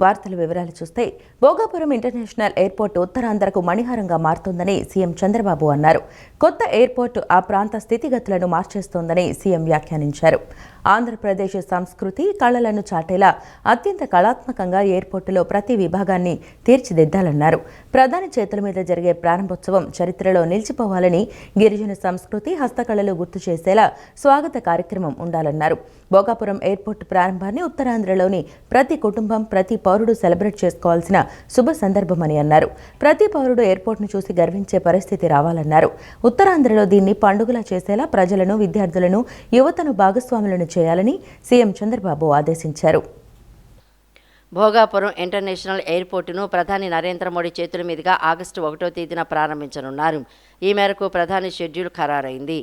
వార్తల వివరాలు చూస్తే భోగాపురం ఇంటర్నేషనల్ ఎయిర్పోర్ట్ ఉత్తరాంధ్రకు మణిహారంగా మారుతోందని సీఎం చంద్రబాబు అన్నారు. కొత్త ఎయిర్పోర్ట్ ఆ ప్రాంత స్థితిగతులను మార్చేస్తోందని సీఎం వ్యాఖ్యానించారు. ఆంధ్రప్రదేశ్ సంస్కృతి కళలను చాటేలా అత్యంత కళాత్మకంగా ఎయిర్పోర్టులో ప్రతి విభాగాన్ని తీర్చిదిద్దాలన్నారు. ప్రధాని చేతుల మీద జరిగే ప్రారంభోత్సవం చరిత్రలో నిలిచిపోవాలని, గిరిజన సంస్కృతి హస్తకళలు గుర్తు చేసేలా స్వాగత కార్యక్రమం ఉండాలన్నారు. భోగాపురం ఎయిర్పోర్టు ప్రారంభాన్ని ఉత్తరాంధ్రలోని ప్రతి కుటుంబం, ప్రతి పౌరుడు సెలబ్రేట్ చేసుకోవాల్సిన శుభ సందర్భమని అన్నారు. ప్రతి పౌరుడు ఎయిర్పోర్ట్ను చూసి గర్వించే పరిస్థితి రావాలన్నారు. ఉత్తరాంధ్రలో దీన్ని పండుగలా చేసేలా ప్రజలను, విద్యార్థులను, యువతను భాగస్వాములను చేయాలని సీఎం చంద్రబాబు ఆదేశించారు. భోగాపురం ఇంటర్నేషనల్ ఎయిర్పోర్టును ప్రధాని నరేంద్ర మోడీ చేతుల మీదుగా ఆగస్టు 1వ తేదీన ప్రారంభించనున్నారు. ఈ మేరకు ప్రధాని షెడ్యూల్ ఖరారైంది.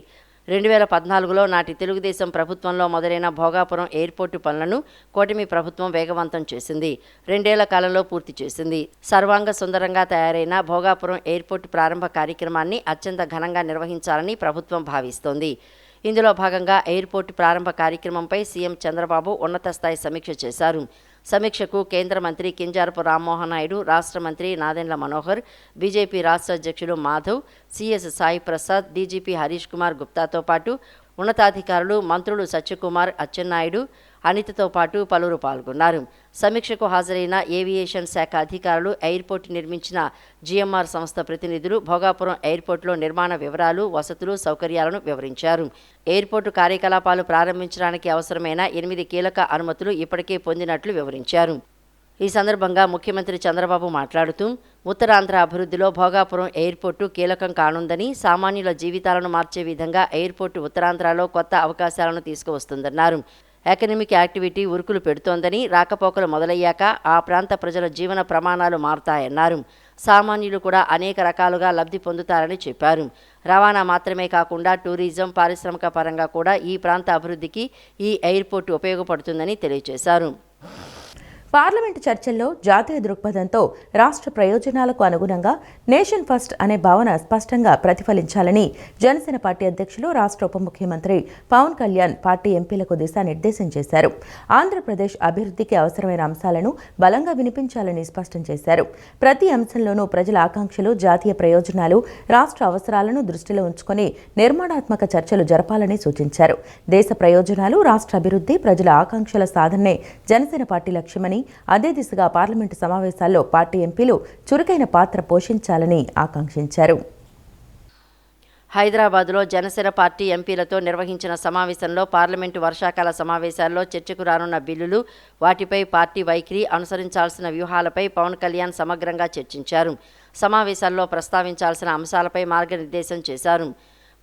2014లో నాటి తెలుగుదేశం ప్రభుత్వంలో మొదలైన భోగాపురం ఎయిర్పోర్టు పనులను కూటమి ప్రభుత్వం వేగవంతం చేసింది. 2 ఏళ్ల కాలంలో పూర్తి చేసింది. సర్వాంగ సుందరంగా తయారైన భోగాపురం ఎయిర్పోర్టు ప్రారంభ కార్యక్రమాన్ని అత్యంత ఘనంగా నిర్వహించాలని ప్రభుత్వం భావిస్తోంది. ఇందులో భాగంగా ఎయిర్పోర్టు ప్రారంభ కార్యక్రమంపై సీఎం చంద్రబాబు ఉన్నత స్థాయి సమీక్ష చేశారు. సమీక్షకు కేంద్ర మంత్రి కింజారపు రామ్మోహన్ నాయుడు, రాష్ట్ర మంత్రి నాదెండ్ల మనోహర్, బీజేపీ రాష్ట్ర అధ్యక్షులు మాధవ్, సిఎస్ సాయి ప్రసాద్, డీజీపీ హరీష్ కుమార్ గుప్తాతో పాటు ఉన్నతాధికారులు, మంత్రులు సత్యకుమార్, అచ్చెన్నాయుడు, అనితతో పాటు పలువురు పాల్గొన్నారు. సమీక్షకు హాజరైన ఏవియేషన్ శాఖ అధికారులు, ఎయిర్పోర్టు నిర్మించిన జీఎంఆర్ సంస్థ ప్రతినిధులు భోగాపురం ఎయిర్పోర్టులో నిర్మాణ వివరాలు, వసతులు, సౌకర్యాలను వివరించారు. ఎయిర్పోర్టు కార్యకలాపాలు ప్రారంభించడానికి అవసరమైన 8 కీలక అనుమతులు ఇప్పటికే పొందినట్లు వివరించారు. ఈ సందర్భంగా ముఖ్యమంత్రి చంద్రబాబు మాట్లాడుతూ, ఉత్తరాంధ్ర అభివృద్ధిలో భోగాపురం ఎయిర్పోర్టు కీలకం కానుందని, సామాన్యుల జీవితాలను మార్చే విధంగా ఎయిర్పోర్టు ఉత్తరాంధ్రలో కొత్త అవకాశాలను తీసుకువస్తుందన్నారు. ఎకనమిక్ యాక్టివిటీ ఉరుకులు పెడుతోందని, రాకపోకలు మొదలయ్యాక ఆ ప్రాంత ప్రజల జీవన ప్రమాణాలు మారుతాయన్నారు. సామాన్యులు కూడా అనేక రకాలుగా లబ్ధి పొందుతారని చెప్పారు. రవాణా మాత్రమే కాకుండా టూరిజం, పారిశ్రామిక పరంగా కూడా ఈ ప్రాంత అభివృద్ధికి ఈ ఎయిర్పోర్టు ఉపయోగపడుతుందని తెలియజేశారు. పార్లమెంటు చర్చల్లో జాతీయ దృక్పథంతో రాష్ట్ర ప్రయోజనాలకు అనుగుణంగా నేషన్ ఫస్ట్ అనే భావన స్పష్టంగా ప్రతిఫలించాలని జనసేన పార్టీ అధ్యక్షులు, రాష్ట్ర ఉప ముఖ్యమంత్రి పవన్ కళ్యాణ్ పార్టీ ఎంపీలకు దిశానిర్దేశం చేశారు. ఆంధ్రప్రదేశ్ అభివృద్ధికి అవసరమైన అంశాలను బలంగా వినిపించాలని స్పష్టం చేశారు. ప్రతి అంశంలోనూ ప్రజల ఆకాంక్షలు, జాతీయ ప్రయోజనాలు, రాష్ట్ర అవసరాలను దృష్టిలో ఉంచుకొని నిర్మాణాత్మక చర్చలు జరపాలని సూచించారు. దేశ ప్రయోజనాలు, రాష్ట్ర అభివృద్ధి, ప్రజల ఆకాంక్షల సాధనే జనసేన పార్టీ లక్ష్యమని, అదే దిశగా పార్లమెంటు సమావేశాల్లో పార్టీ ఎంపీలు చురుకైన పాత్ర పోషించాలని ఆకాంక్షించారు. హైదరాబాద్లో జనసేన పార్టీ ఎంపీలతో నిర్వహించిన సమావేశంలో పార్లమెంటు వర్షాకాల సమావేశాల్లో చర్చకు రానున్న బిల్లులు, వాటిపై పార్టీ వైఖరి, అనుసరించాల్సిన వ్యూహాలపై పవన్ కళ్యాణ్ సమగ్రంగా చర్చించారు. సమావేశాల్లో ప్రస్తావించాల్సిన అంశాలపై మార్గనిర్దేశం చేశారు.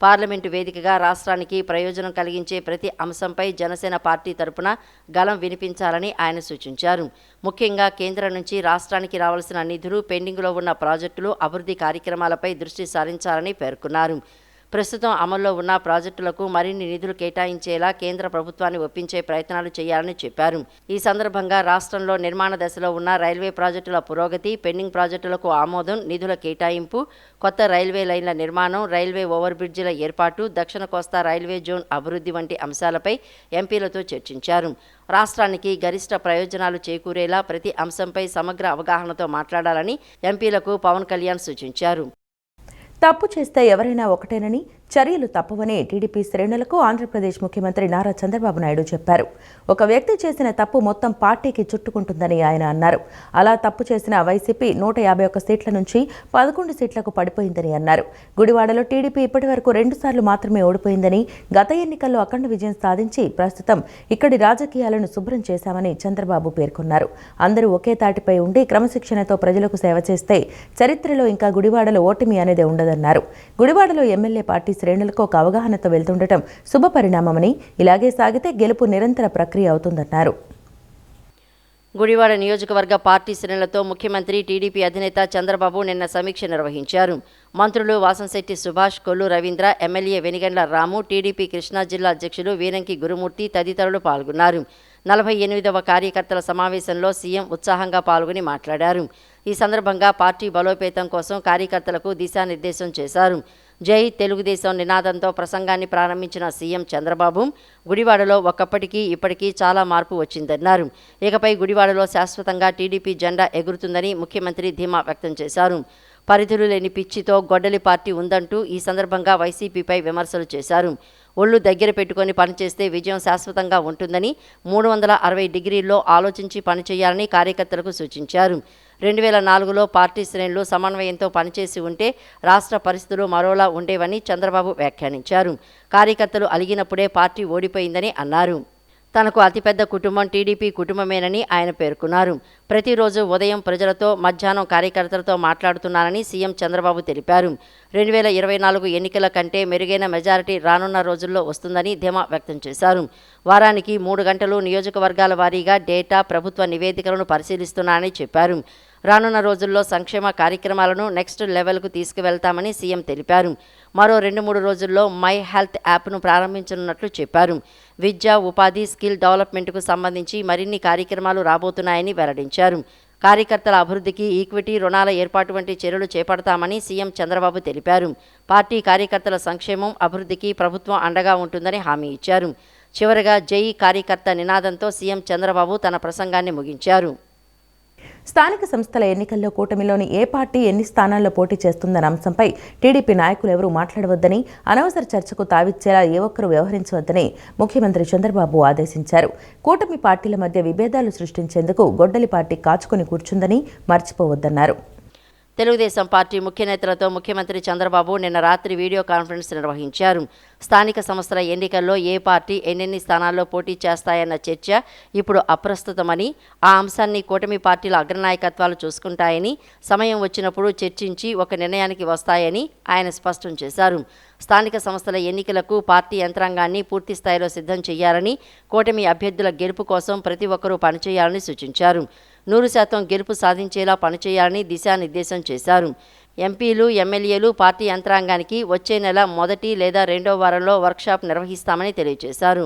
పార్లమెంటు వేదికగా రాష్ట్రానికి ప్రయోజనం కలిగించే ప్రతి అంశంపై జనసేన పార్టీ తరపున గళం వినిపించాలని ఆయన సూచించారు. ముఖ్యంగా కేంద్రం నుంచి రాష్ట్రానికి రావాల్సిన నిధులు, పెండింగ్లో ఉన్న ప్రాజెక్టులు, అభివృద్ధి కార్యక్రమాలపై దృష్టి సారించాలని పేర్కొన్నారు. ప్రస్తుతం అమల్లో ఉన్న ప్రాజెక్టులకు మరిన్ని నిధులు కేటాయించేలా కేంద్ర ప్రభుత్వాన్ని ఒప్పించే ప్రయత్నాలు చేయాలని చెప్పారు. ఈ సందర్భంగా రాష్ట్రంలో నిర్మాణ దశలో ఉన్న రైల్వే ప్రాజెక్టుల పురోగతి, పెండింగ్ ప్రాజెక్టులకు ఆమోదం, నిధుల కేటాయింపు, కొత్త రైల్వే లైన్ల నిర్మాణం, రైల్వే ఓవర్ బ్రిడ్జిల ఏర్పాటు, దక్షిణ కోస్తా రైల్వే జోన్ అభివృద్ధి వంటి అంశాలపై ఎంపీలతో చర్చించారు. రాష్ట్రానికి గరిష్ట ప్రయోజనాలు చేకూరేలా ప్రతి అంశంపై సమగ్ర అవగాహనతో మాట్లాడాలని ఎంపీలకు పవన్ కళ్యాణ్ సూచించారు. తప్పు చేస్తే ఎవరైనా ఒకటేనని, చర్యలు తప్పవని టీడీపీ శ్రేణులకు ఆంధ్రప్రదేశ్ ముఖ్యమంత్రి నారా చంద్రబాబు నాయుడు చెప్పారు. ఒక వ్యక్తి చేసిన తప్పు మొత్తం పార్టీకి చుట్టుకుంటుందని ఆయన అన్నారు. అలా తప్పు చేసిన వైసీపీ 151 సీట్ల నుంచి 11 సీట్లకు పడిపోయిందని అన్నారు. గుడివాడలో టీడీపీ ఇప్పటివరకు 2 సార్లు మాత్రమే ఓడిపోయిందని, గత ఎన్నికల్లో అఖండ విజయం సాధించి ప్రస్తుతం ఇక్కడి రాజకీయాలను శుభ్రం చేశామని చంద్రబాబు పేర్కొన్నారు. అందరూ ఒకే తాటిపై ఉండి క్రమశిక్షణతో ప్రజలకు సేవ చేస్తే చరిత్రలో ఇంకా గుడివాడలో ఓటమి అనేది ఉండదన్నారు. గుడివాడలో ఎమ్మెల్యే పార్టీ శ్రేణులకు ఒక అవగాహనతో వెళ్తుండటం శుభపరిణామమని, ఇలాగే సాగితే గెలుపు నిరంతర ప్రక్రియ అవుతుందన్నారు. గుడివాడ నియోజకవర్గ పార్టీ శ్రేణులతో ముఖ్యమంత్రి, టీడీపీ అధినేత చంద్రబాబు నిన్న సమీక్ష నిర్వహించారు. మంత్రులు వాసంశెట్టి సుభాష్, కొల్లు రవీంద్ర, ఎమ్మెల్యే వెనిగండ్ల రాము, టీడీపీ కృష్ణా జిల్లా అధ్యక్షులు వీరంకి గురుమూర్తి తదితరులు పాల్గొన్నారు. 48వ కార్యకర్తల సమావేశంలో సీఎం ఉత్సాహంగా పాల్గొని మాట్లాడారు. ఈ సందర్భంగా పార్టీ బలోపేతం కోసం కార్యకర్తలకు దిశానిర్దేశం చేశారు. జై తెలుగుదేశం నినాదంతో ప్రసంగాన్ని ప్రారంభించిన సీఎం చంద్రబాబు గుడివాడలో ఒకప్పటికీ ఇప్పటికీ చాలా మార్పు వచ్చిందన్నారు. ఇకపై గుడివాడలో శాశ్వతంగా టీడీపీ జెండా ఎగురుతుందని ముఖ్యమంత్రి ధీమా వ్యక్తం చేశారు. పరిధులు లేని పిచ్చితో గొడ్డలి పార్టీ ఉందంటూ ఈ సందర్భంగా వైసీపీపై విమర్శలు చేశారు. ఒళ్ళు దగ్గర పెట్టుకొని పనిచేస్తే విజయం శాశ్వతంగా ఉంటుందని 360 డిగ్రీల్లో ఆలోచించి పనిచేయాలని కార్యకర్తలకు సూచించారు. 2004లో పార్టీ శ్రేణులు సమన్వయంతో పనిచేసి ఉంటే రాష్ట్ర పరిస్థితులు మరోలా ఉండేవని చంద్రబాబు వ్యాఖ్యానించారు. కార్యకర్తలు అలిగినప్పుడే పార్టీ ఓడిపోయిందని అన్నారు. తనకు అతిపెద్ద కుటుంబం టీడీపీ కుటుంబమేనని ఆయన పేర్కొన్నారు. ప్రతిరోజు ఉదయం ప్రజలతో, మధ్యాహ్నం కార్యకర్తలతో మాట్లాడుతున్నానని సీఎం చంద్రబాబు తెలిపారు. 2024 ఎన్నికల కంటే మెరుగైన మెజారిటీ రానున్న రోజుల్లో వస్తుందని ధీమా వ్యక్తం చేశారు. వారానికి 3 గంటలు నియోజకవర్గాల వారీగా డేటా, ప్రభుత్వ నివేదికలను పరిశీలిస్తున్నానని చెప్పారు. రానున్న రోజుల్లో సంక్షేమ కార్యక్రమాలను నెక్స్ట్ లెవెల్కు తీసుకువెళ్తామని సీఎం తెలిపారు. మరో 2-3 రోజుల్లో మై హెల్త్ యాప్ను ప్రారంభించనున్నట్లు చెప్పారు. విద్య, ఉపాధి, స్కిల్ డెవలప్మెంట్కు సంబంధించి మరిన్ని కార్యక్రమాలు రాబోతున్నాయని వెల్లడించారు. కార్యకర్తల అభివృద్ధికి ఈక్విటీ రుణాల ఏర్పాటు వంటి చర్యలు చేపడతామని సీఎం చంద్రబాబు తెలిపారు. పార్టీ కార్యకర్తల సంక్షేమం, అభివృద్ధికి ప్రభుత్వం అండగా ఉంటుందని హామీ ఇచ్చారు. చివరగా జై కార్యకర్త నినాదంతో సీఎం చంద్రబాబు తన ప్రసంగాన్ని ముగించారు. స్థానిక సంస్థల ఎన్నికల్లో కూటమిలోని ఏ పార్టీ ఎన్ని స్థానాల్లో పోటీ చేస్తుందన్న అంశంపై టీడీపీ నాయకులు ఎవరూ మాట్లాడవద్దని, అనవసర చర్చకు తావిచ్చేలా ఏ ఒక్కరూ వ్యవహరించవద్దని ముఖ్యమంత్రి చంద్రబాబు ఆదేశించారు. కూటమి పార్టీల మధ్య విభేదాలు సృష్టించేందుకు గొడ్డలి పార్టీ కాచుకొని కూర్చుందని మర్చిపోవద్దన్నారు. తెలుగుదేశం పార్టీ ముఖ్య నేతలతో ముఖ్యమంత్రి చంద్రబాబు నిన్న రాత్రి వీడియో కాన్ఫరెన్స్ నిర్వహించారు. స్థానిక సంస్థల ఎన్నికల్లో ఏ పార్టీ ఎన్నెన్ని స్థానాల్లో పోటీ చేస్తాయన్న చర్చ ఇప్పుడు అప్రస్తుతమని, ఆ అంశాన్ని కూటమి పార్టీల అగ్రనాయకత్వాలు చూసుకుంటాయని, సమయం వచ్చినప్పుడు చర్చించి ఒక నిర్ణయానికి వస్తాయని ఆయన స్పష్టం చేశారు. స్థానిక సంస్థల ఎన్నికలకు పార్టీ యంత్రాంగాన్ని పూర్తి స్థాయిలో సిద్ధం చేయాలని, కూటమి అభ్యర్థుల గెలుపు కోసం ప్రతి ఒక్కరూ పనిచేయాలని సూచించారు. 100% గెలుపు సాధించేలా పనిచేయాలని దిశానిర్దేశం చేశారు. ఎంపీలు, ఎమ్మెల్యేలు, పార్టీ యంత్రాంగానికి వచ్చే నెల మొదటి లేదా 2వ వారంలో వర్క్షాప్ నిర్వహిస్తామని తెలియజేశారు.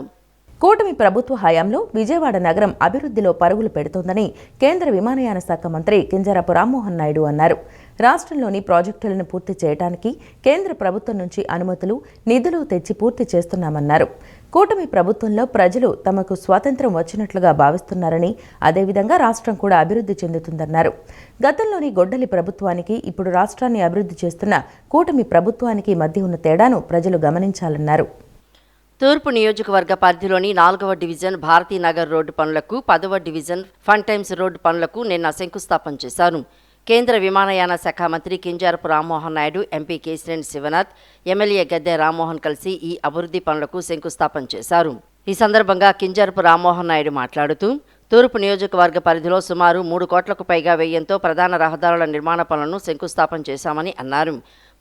కూటమి ప్రభుత్వ హయాంలో విజయవాడ నగరం అభివృద్ధిలో పరుగులు పెడుతోందని కేంద్ర విమానయాన శాఖ మంత్రి కింజరాపు రామ్మోహన్ నాయుడు అన్నారు. రాష్ట్రంలోని ప్రాజెక్టులను పూర్తి చేయడానికి కేంద్ర ప్రభుత్వం నుంచి అనుమతులు, నిధులు తెచ్చి పూర్తి చేస్తున్నామన్నారు. కూటమి ప్రభుత్వంలో ప్రజలు తమకు స్వాతంత్ర్యం వచ్చినట్లుగా భావిస్తున్నారని, అదేవిధంగా రాష్ట్రం కూడా అభివృద్ధి చెందుతుందన్నారు. గతంలోని గొడ్డలి ప్రభుత్వానికి, ఇప్పుడు రాష్ట్రాన్ని అభివృద్ధి చేస్తున్న కూటమి ప్రభుత్వానికి మధ్య ఉన్న తేడాను ప్రజలు గమనించాలన్నారు. తూర్పు నియోజకవర్గ పరిధిలోని 4వ డివిజన్ భారతీనగర్ రోడ్డు పనులకు, 10వ డివిజన్ ఫన్ టైమ్స్ రోడ్డు పనులకు నిన్న శంకుస్థాపన చేశారు. కేంద్ర విమానయాన శాఖ మంత్రి కింజరాపు రామ్మోహన్ నాయుడు, ఎంపీ కేశినేని శివనాథ్, ఎమ్మెల్యే గద్దె రామ్మోహన్ కలిసి ఈ అభివృద్ధి పనులకు శంకుస్థాపన చేశారు. ఈ సందర్భంగా కింజరాపు రామ్మోహన్ నాయుడు మాట్లాడుతూ, తూర్పు నియోజకవర్గ పరిధిలో సుమారు 3 కోట్లకు పైగా వ్యయంతో ప్రధాన రహదారుల నిర్మాణ పనులను శంకుస్థాపన చేశామని అన్నారు.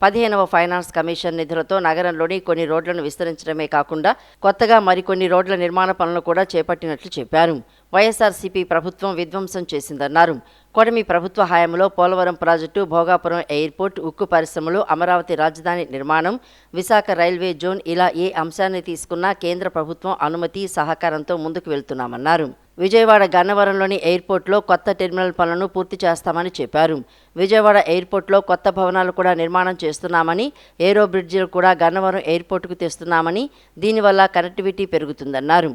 15వ ఫైనాన్స్ కమిషన్ నిధులతో నగరంలోని కొన్ని రోడ్లను విస్తరించడమే కాకుండా కొత్తగా మరికొన్ని రోడ్ల నిర్మాణ పనులను కూడా చేపట్టినట్లు చెప్పారు. వైఎస్ఆర్సీపీ ప్రభుత్వం విధ్వంసం చేసిందన్నారు. కూటమి ప్రభుత్వ హయాంలో పోలవరం ప్రాజెక్టు, భోగాపురం ఎయిర్పోర్ట్, ఉక్కు పరిశ్రమలు, అమరావతి రాజధాని నిర్మాణం, విశాఖ రైల్వే జోన్ ఇలా ఏ అంశాన్ని తీసుకున్నా కేంద్ర ప్రభుత్వం అనుమతి, సహకారంతో ముందుకు వెళ్తున్నామన్నారు. విజయవాడ గన్నవరంలోని ఎయిర్పోర్ట్లో కొత్త టెర్మినల్ పనులను పూర్తి చేస్తామని చెప్పారు. విజయవాడ ఎయిర్పోర్ట్లో కొత్త భవనాలు కూడా నిర్మాణం చేస్తున్నామని, ఏరో బ్రిడ్జిలు కూడా గన్నవరం ఎయిర్పోర్టుకు తెస్తున్నామని, దీనివల్ల కనెక్టివిటీ పెరుగుతుందన్నారు.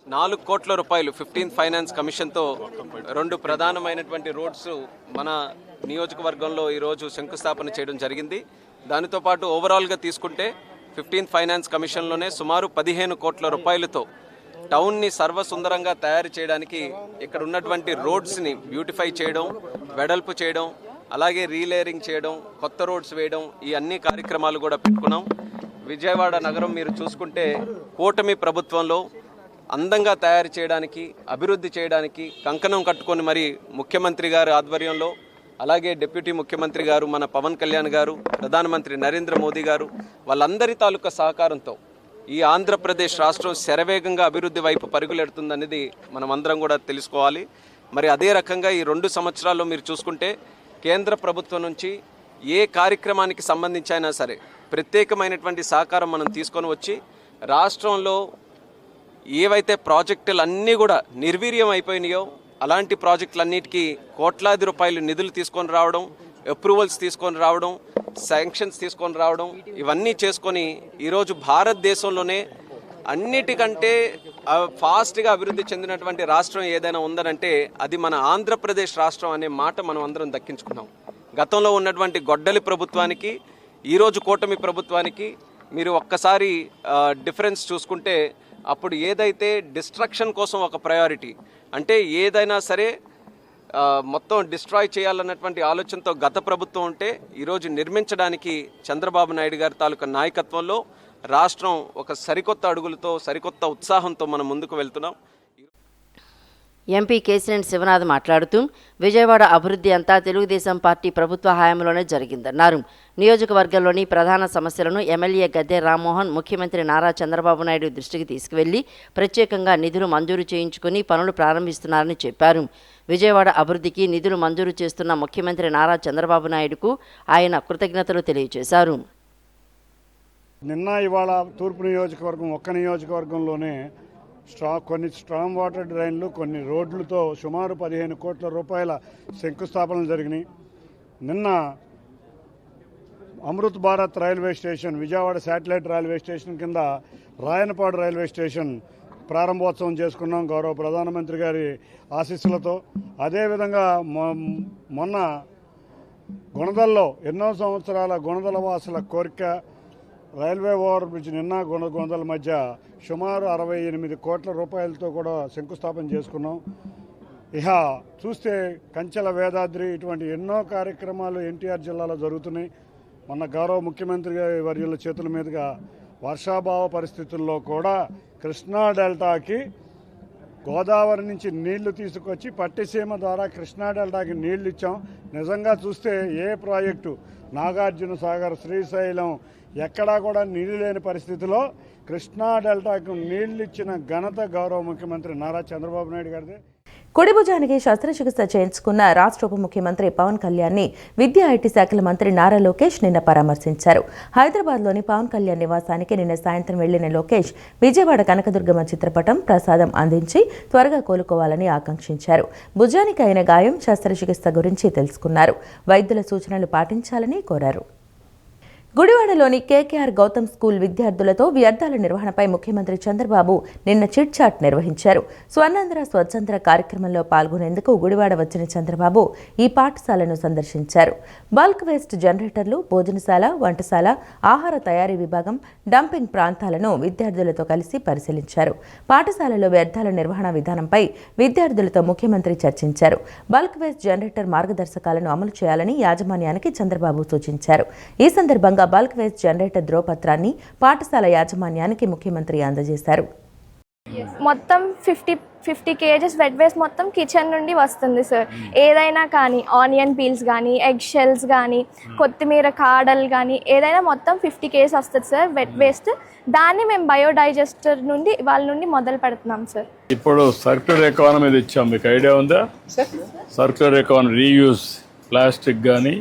4 కోట్ల రూపాయలు 15th ఫైనాన్స్ కమిషన్తో 2 ప్రధానమైనటువంటి రోడ్స్ మన నియోజకవర్గంలో ఈరోజు శంకుస్థాపన చేయడం జరిగింది. దానితో పాటు ఓవరాల్గా తీసుకుంటే 15th ఫైనాన్స్ కమిషన్లోనే సుమారు 15 కోట్ల రూపాయలతో టౌన్ని సర్వసుందరంగా తయారు చేయడానికి ఇక్కడ ఉన్నటువంటి రోడ్స్ని బ్యూటిఫై చేయడం, వెడల్పు చేయడం, అలాగే రీలేరింగ్ చేయడం, కొత్త రోడ్స్ వేయడం, ఈ అన్ని కార్యక్రమాలు కూడా పెట్టుకున్నాం. విజయవాడ నగరం మీరు చూసుకుంటే కూటమి ప్రభుత్వంలో అందంగా తయారు చేయడానికి, అభివృద్ధి చేయడానికి కంకణం కట్టుకొని మరి ముఖ్యమంత్రి గారి ఆధ్వర్యంలో, అలాగే డిప్యూటీ ముఖ్యమంత్రి గారు మన పవన్ కళ్యాణ్ గారు, ప్రధానమంత్రి నరేంద్ర మోదీ గారు, వాళ్ళందరి తాలూకా సహకారంతో ఈ ఆంధ్రప్రదేశ్ రాష్ట్రం శరవేగంగా అభివృద్ధి వైపు పరుగులెడుతుందనేది మనం అందరం కూడా తెలుసుకోవాలి. మరి అదే రకంగా ఈ 2 సంవత్సరాల్లో మీరు చూసుకుంటే కేంద్ర ప్రభుత్వం నుంచి ఏ కార్యక్రమానికి సంబంధించి అయినా సరే ప్రత్యేకమైనటువంటి సహకారం మనం తీసుకొని వచ్చి రాష్ట్రంలో ఏవైతే ప్రాజెక్టులు అన్నీ కూడా నిర్వీర్యం అయిపోయినాయో అలాంటి ప్రాజెక్టులన్నిటికీ కోట్లాది రూపాయలు నిధులు తీసుకొని రావడం, అప్రూవల్స్ తీసుకొని రావడం, శాంక్షన్స్ తీసుకొని రావడం, ఇవన్నీ చేసుకొని ఈరోజు భారతదేశంలోనే అన్నిటికంటే ఫాస్ట్గా అభివృద్ధి చెందినటువంటి రాష్ట్రం ఏదైనా ఉందనంటే అది మన ఆంధ్రప్రదేశ్ రాష్ట్రం అనే మాట మనం అందరం దక్కించుకున్నాం. గతంలో ఉన్నటువంటి గొడ్డలి ప్రభుత్వానికి ఈరోజు కూటమి ప్రభుత్వానికి మీరు ఒక్కసారి డిఫరెన్స్ చూసుకుంటే, అప్పుడు ఏదైతే డిస్ట్రక్షన్ కోసం ఒక ప్రయారిటీ, అంటే ఏదైనా సరే మొత్తం డిస్ట్రాయ్ చేయాలన్నటువంటి ఆలోచనతో గత ప్రభుత్వం ఉంటే, ఈరోజు నిర్మించడానికి చంద్రబాబు నాయుడు గారి తాలూకా నాయకత్వంలో రాష్ట్రం ఒక సరికొత్త అడుగులతో సరికొత్త ఉత్సాహంతో మనం ముందుకు వెళ్తున్నాం. ఎంపీ కేసినేని శివనాథ్ మాట్లాడుతూ విజయవాడ అభివృద్ధి అంతా తెలుగుదేశం పార్టీ ప్రభుత్వ హయాంలోనే జరిగిందన్నారు. నియోజకవర్గంలోని ప్రధాన సమస్యలను ఎమ్మెల్యే గద్దె రామ్మోహన్ ముఖ్యమంత్రి నారా చంద్రబాబు నాయుడు దృష్టికి తీసుకువెళ్లి ప్రత్యేకంగా నిధులు మంజూరు చేయించుకుని పనులు ప్రారంభిస్తున్నారని చెప్పారు. విజయవాడ అభివృద్ధికి నిధులు మంజూరు చేస్తున్న ముఖ్యమంత్రి నారా చంద్రబాబు నాయుడుకు ఆయన కృతజ్ఞతలు తెలియజేశారు. నిన్న ఇవాళ తూర్పు నియోజకవర్గం ఒక్క నియోజకవర్గంలోనే కొన్ని స్ట్రాంగ్ వాటర్ డ్రైన్లు, కొన్ని రోడ్లతో సుమారు 15 కోట్ల రూపాయల శంకుస్థాపనలు జరిగినాయి. నిన్న Amrit Bharat railway station, Vijayawada satellite railway station కింద రాయనపాడు రైల్వే స్టేషన్ ప్రారంభోత్సవం చేసుకున్నాం గౌరవ ప్రధానమంత్రి గారి ఆశీస్సులతో. అదేవిధంగా మొన్న గుణదల్లో ఎన్నో సంవత్సరాల గుణదల వాసుల కోరిక రైల్వే ఓవర్ బ్రిడ్జ్ నిన్న గుణదల మధ్య సుమారు 68 కోట్ల రూపాయలతో కూడా శంకుస్థాపన చేసుకున్నాం. ఇహ చూస్తే కంచెల వేదాద్రి, ఇటువంటి ఎన్నో కార్యక్రమాలు ఎన్టీఆర్ జిల్లాలో జరుగుతున్నాయి. మొన్న గౌరవ ముఖ్యమంత్రి వర్యుల చేతుల మీదుగా వర్షాభావ పరిస్థితుల్లో కూడా కృష్ణా డెల్టాకి గోదావరి నుంచి నీళ్లు తీసుకొచ్చి పట్టిసీమ ద్వారా కృష్ణా డెల్టాకి నీళ్లు ఇచ్చాం. నిజంగా చూస్తే ఏ ప్రాజెక్టు, నాగార్జున సాగర్, శ్రీశైలం ఎక్కడా కూడా నీళ్లు లేని పరిస్థితిలో కృష్ణా డెల్టాకు నీళ్లు ఇచ్చిన ఘనత గౌరవ ముఖ్యమంత్రి నారా చంద్రబాబు నాయుడు గారిదే. కుడి భుజానికి శస్త్రచికిత్స చేయించుకున్న రాష్ట్ర ఉప ముఖ్యమంత్రి పవన్ కళ్యాణ్ని విద్యా ఐటీ శాఖల మంత్రి నారా లోకేష్ నిన్న పరామర్శించారు. హైదరాబాద్లోని పవన్ కళ్యాణ్ నివాసానికి నిన్న సాయంత్రం వెళ్లిన లోకేష్ విజయవాడ కనకదుర్గమ్మ చిత్రపటం, ప్రసాదం అందించి త్వరగా కోలుకోవాలని ఆకాంక్షించారు. భుజానికి అయిన గాయం, శస్త్రచికిత్స గురించి తెలుసుకున్నారు. వైద్యుల సూచనలు పాటించాలని కోరారు. గుడివాడలోని కేకేఆర్ గౌతమ్ స్కూల్ విద్యార్థులతో వ్యర్థాల నిర్వహణపై ముఖ్యమంత్రి చంద్రబాబు నిన్న చిట్ చాట్ నిర్వహించారు. స్వర్ణాంధ్ర స్వచ్ఛంద్ర కార్యక్రమంలో పాల్గొనేందుకు గుడివాడ వచ్చిన చంద్రబాబు ఈ పాఠశాలను సందర్శించారు. బల్క్ వేస్ట్ జనరేటర్లు, భోజనశాల, వంటశాల, ఆహార తయారీ విభాగం, డంపింగ్ ప్రాంతాలను విద్యార్థులతో కలిసి పరిశీలించారు. పాఠశాలలో వ్యర్థాల నిర్వహణ విధానంపై విద్యార్థులతో ముఖ్యమంత్రి చర్చించారు. బల్క్ వేస్ట్ జనరేటర్ మార్గదర్శకాలను అమలు చేయాలని యాజమాన్యానికి చంద్రబాబు సూచించారు. ఈ సందర్భంగా బల్క్ వేస్ట్ జనరేటర్ ధ్రువపత్రాన్ని పాఠశాల యాజమాన్యానికి ముఖ్యమంత్రి అందజేశారు. మొత్తం 50 కేజెస్ వెట్ వేస్ట్ మొత్తం కిచెన్ నుండి వస్తుంది సార్. ఏదైనా కానీ ఆనియన్ పీల్స్ కానీ, ఎగ్ షెల్స్ కానీ, కొత్తిమీర కాడలు కానీ ఏదైనా మొత్తం 50 కేజెస్ వస్తుంది సార్ వెట్ వేస్ట్. దాన్ని మేము బయోడైజెస్టర్ నుండి వాళ్ళ నుండి మొదలు పెడుతున్నాం సార్. ఇప్పుడు సర్క్యులర్ ఎకానమీ ఇచ్చాం, మీకు ఐడియా ఉందా? సర్క్యులర్ ఎకానమీ, రీయూజ్ ప్లాస్టిక్ కానీ,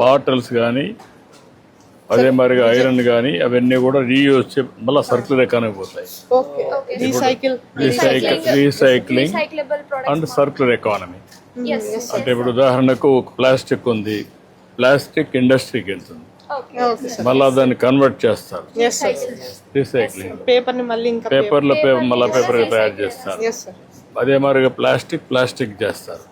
బాటిల్స్ కానీ, అదే మరిగా ఐరన్ కానీ అవన్నీ కూడా రీయూజ్ మళ్ళీ సర్క్యులర్ ఎకానమీ పోతాయి. Recycling and circular economy. అంటే ఇప్పుడు ఉదాహరణకు ప్లాస్టిక్ ఉంది, ప్లాస్టిక్ ఇండస్ట్రీకి వెళ్తుంది, మళ్ళా దాన్ని కన్వర్ట్ చేస్తారు, రీసైక్లింగ్. పేపర్లో మళ్ళీ పేపర్ తయారు చేస్తారు. అదే మరిగా ప్లాస్టిక్ చేస్తారు.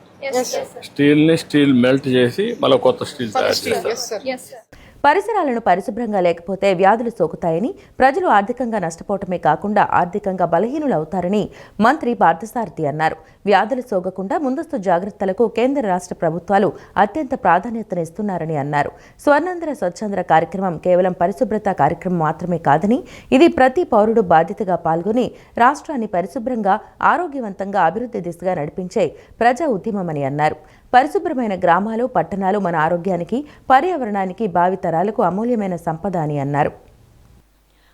స్టీల్ మెల్ట్ చేసి మళ్ళీ కొత్త స్టీల్ తయారు చేస్తారు. పరిసరాలను పరిశుభ్రంగా లేకపోతే వ్యాధులు సోకుతాయని, ప్రజలు ఆర్థికంగా నష్టపోవటమే కాకుండా ఆర్థికంగా బలహీనులవుతారని మంత్రి పార్థసారథి అన్నారు. వ్యాధులు సోకకుండా ముందస్తు జాగ్రత్తలకు కేంద్ర రాష్ట్ర ప్రభుత్వాలు అత్యంత ప్రాధాన్యతనిస్తున్నారని అన్నారు. స్వర్ణాంధ్ర స్వచ్ఛంద్ర కార్యక్రమం కేవలం పరిశుభ్రత కార్యక్రమం మాత్రమే కాదని, ఇది ప్రతి పౌరుడు బాధ్యతగా పాల్గొని రాష్ట్రాన్ని పరిశుభ్రంగా, ఆరోగ్యవంతంగా అభివృద్ధి దిశగా నడిపించే ప్రజా ఉద్యమమని అన్నారు. పరిశుభ్రమైన గ్రామాలు, పట్టణాలు మన ఆరోగ్యానికి, పర్యావరణానికి, భావితరాలకు అమూల్యమైన సంపద అని అన్నారు.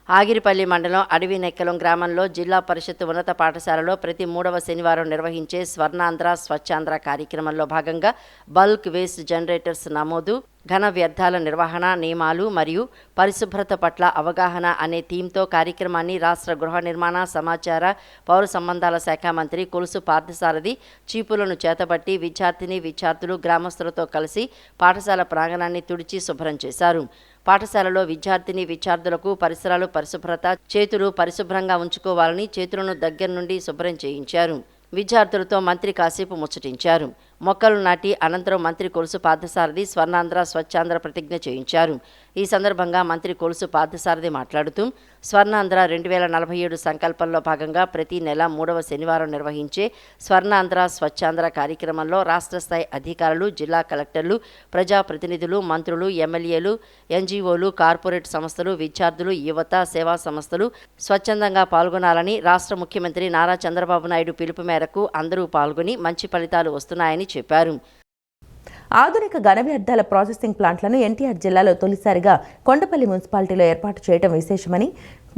ఆగిరిపల్లి మండలం అడవినెక్కలం గ్రామంలో జిల్లా పరిషత్ ఉన్నత పాఠశాలలో ప్రతి 3వ శనివారం నిర్వహించే స్వర్ణాంధ్ర స్వచ్ఛాంధ్ర కార్యక్రమంలో భాగంగా బల్క్ వేస్ట్ జనరేటర్స్ నమోదు, ఘన వ్యర్థాల నిర్వహణ నియమాలు మరియు పరిశుభ్రత పట్ల అవగాహన అనే థీమ్తో కార్యక్రమాన్ని రాష్ట్ర గృహ నిర్మాణ సమాచార పౌర సంబంధాల శాఖ మంత్రి కొలుసు పార్థసారథి చీపులను చేతబట్టి విద్యార్థులు గ్రామస్తులతో కలిసి పాఠశాల ప్రాంగణాన్ని తుడిచి శుభ్రం చేశారు. పాఠశాలలో విద్యార్థులకు పరిసరాలు పరిశుభ్రత, చేతులు పరిశుభ్రంగా ఉంచుకోవాలని చేతులను దగ్గర నుండి శుభ్రం చేయించారు. విద్యార్థులతో మంత్రి కాసేపు ముచ్చటించారు. మొక్కలు నాటి అనంతరం మంత్రి కొలుసు పార్థసారథి స్వర్ణాంధ్ర స్వచ్ఛాంధ్ర ప్రతిజ్ఞ చేయించారు. ఈ సందర్భంగా మంత్రి కొలుసు పార్థసారథి మాట్లాడుతూ స్వర్ణాంధ్ర 2047 సంకల్పంలో భాగంగా ప్రతి నెల 3వ శనివారం నిర్వహించే స్వర్ణాంధ్ర స్వచ్ఛాంధ్ర కార్యక్రమంలో రాష్ట్ర స్థాయి అధికారులు, జిల్లా కలెక్టర్లు, ప్రజాప్రతినిధులు, మంత్రులు, ఎమ్మెల్యేలు, ఎన్జీఓలు, కార్పొరేట్ సంస్థలు, విద్యార్థులు, యువత, సేవా సంస్థలు స్వచ్ఛందంగా పాల్గొనాలని రాష్ట్ర ముఖ్యమంత్రి నారా చంద్రబాబు నాయుడు పిలుపు మేరకు అందరూ పాల్గొని మంచి ఫలితాలు వస్తున్నాయని చెప్పారు. ఆధునిక ఘన వ్యర్థాల ప్రాసెసింగ్ ప్లాంట్లను ఎన్టీఆర్ జిల్లాలో తొలిసారిగా కొండపల్లి మున్సిపాలిటీలో ఏర్పాటు చేయడం విశేషమని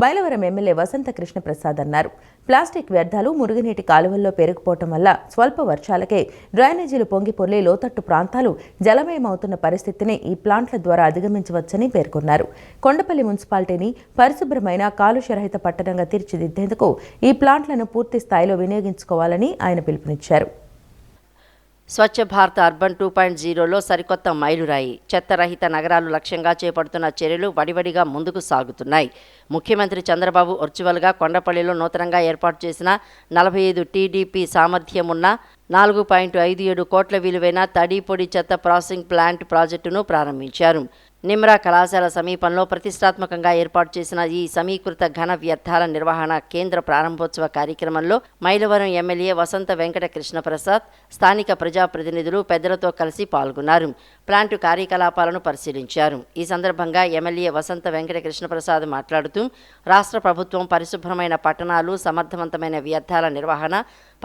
మైలవరం ఎమ్మెల్యే వసంత కృష్ణప్రసాద్ అన్నారు. ప్లాస్టిక్ వ్యర్థాలు మురుగునీటి కాలువల్లో పేరుకుపోవటం వల్ల స్వల్ప వర్షాలకే డ్రైనేజీలు పొంగిపొర్లి లోతట్టు ప్రాంతాలు జలమయమవుతున్న పరిస్థితిని ఈ ప్లాంట్ల ద్వారా అధిగమించవచ్చని పేర్కొన్నారు. కొండపల్లి మున్సిపాలిటీని పరిశుభ్రమైన కాలుష్యరహిత పట్టణంగా తీర్చిదిద్దేందుకు ఈ ప్లాంట్లను పూర్తి స్థాయిలో వినియోగించుకోవాలని ఆయన పిలుపునిచ్చారు. స్వచ్ఛ భారత్ అర్బన్ 2.0లో సరికొత్త మైలురాయి. చెత్తరహిత నగరాలు లక్ష్యంగా చేపడుతున్న చర్యలు వడివడిగా ముందుకు సాగుతున్నాయి. ముఖ్యమంత్రి చంద్రబాబు వర్చువల్గా కొండపల్లిలో నూతనంగా ఏర్పాటు చేసిన 45 టీడీపీ సామర్థ్యమున్న 4.57 కోట్ల విలువైన తడి పొడి చెత్త ప్రాసెసింగ్ ప్లాంట్ ప్రాజెక్టును ప్రారంభించారు. నిమ్రా కళాశాల సమీపంలో ప్రతిష్టాత్మకంగా ఏర్పాటు చేసిన ఈ సమీకృత ఘన వ్యర్థాల నిర్వహణ కేంద్ర ప్రారంభోత్సవ కార్యక్రమంలో మైలవరం ఎమ్మెల్యే వసంత వెంకట కృష్ణప్రసాద్, స్థానిక ప్రజాప్రతినిధులు, పెద్దలతో కలిసి పాల్గొన్నారు. ప్లాంటు కార్యకలాపాలను పరిశీలించారు. ఈ సందర్భంగా ఎమ్మెల్యే వసంత వెంకట కృష్ణప్రసాద్ మాట్లాడుతూ రాష్ట్ర ప్రభుత్వం పరిశుభ్రమైన పట్టణాలు, సమర్థవంతమైన వ్యర్థాల నిర్వహణ,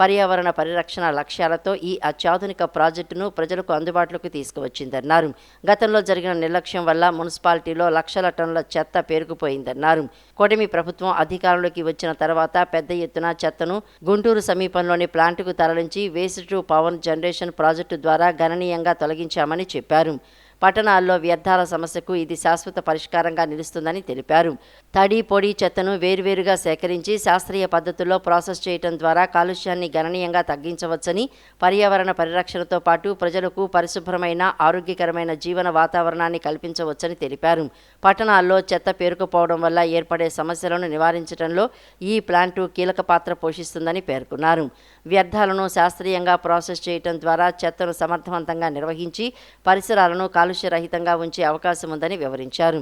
పర్యావరణ పరిరక్షణ లక్ష్యాలతో ఈ అత్యాధునిక ప్రాజెక్టును ప్రజలకు అందుబాటులోకి తీసుకువచ్చిందన్నారు. గతంలో జరిగిన నిర్లక్ష్యం వల్ల మున్సిపాలిటీలో లక్షల టన్నుల చెత్త పేరుకుపోయిందన్నారు. కూటమి ప్రభుత్వం అధికారంలోకి వచ్చిన తర్వాత పెద్ద ఎత్తున చెత్తను గుంటూరు సమీపంలోని ప్లాంటుకు తరలించి waste to power generation project ద్వారా గణనీయంగా తొలగించామని చెప్పారు. పట్టణాల్లో వ్యర్థాల సమస్యకు ఇది శాశ్వత పరిష్కారంగా నిలుస్తుందని తెలిపారు. తడి పొడి చెత్తను వేర్వేరుగా సేకరించి శాస్త్రీయ పద్ధతుల్లో ప్రాసెస్ చేయడం ద్వారా కాలుష్యాన్ని గణనీయంగా తగ్గించవచ్చని, పర్యావరణ పరిరక్షణతో పాటు ప్రజలకు పరిశుభ్రమైన ఆరోగ్యకరమైన జీవన వాతావరణాన్ని కల్పించవచ్చని తెలిపారు. పట్టణాల్లో చెత్త పేరుకుపోవడం వల్ల ఏర్పడే సమస్యలను నివారించడంలో ఈ ప్లాంటు కీలక పాత్ర పోషిస్తుందని పేర్కొన్నారు. వ్యర్థాలను శాస్త్రీయంగా ప్రాసెస్ చేయడం ద్వారా చెత్తను సమర్థవంతంగా నిర్వహించి పరిసరాలను కాలుష్యరహితంగా ఉంచే అవకాశం ఉందని వివరించారు.